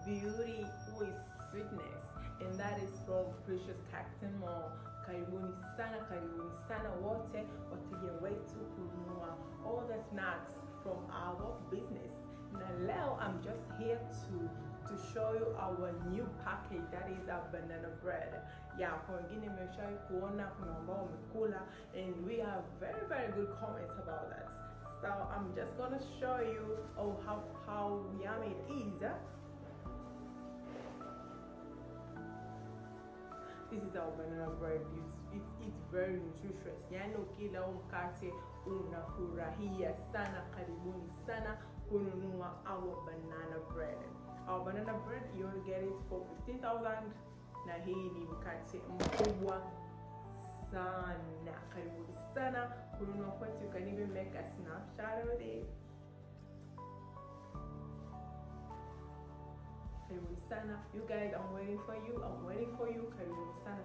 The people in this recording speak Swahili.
beauty with sweetness, and that is from Precious Cactus Mall. Karibuni sana wote wateja wetu kununua all the snacks from our business. Na leo I'm just here to show you our new package, that is our banana bread. Yeah, kwa wengine mmeshawahi kuona, kuna ambao wamekula, and we have very good comments about that. So I'm just gonna show you how yummy it is. This is our banana bread. It's very nutritious. Yani ukila mkate unafurahia sana. Karibuni sana kununua our banana bread. Our banana bread, you will get it for 15,000. Na hii ni mkate mkubwa sana. Karibuni sana kununua kwetu. You can even make a snapshot of it. Karibuni sana. You guys, I'm waiting for you. Karibuni sana.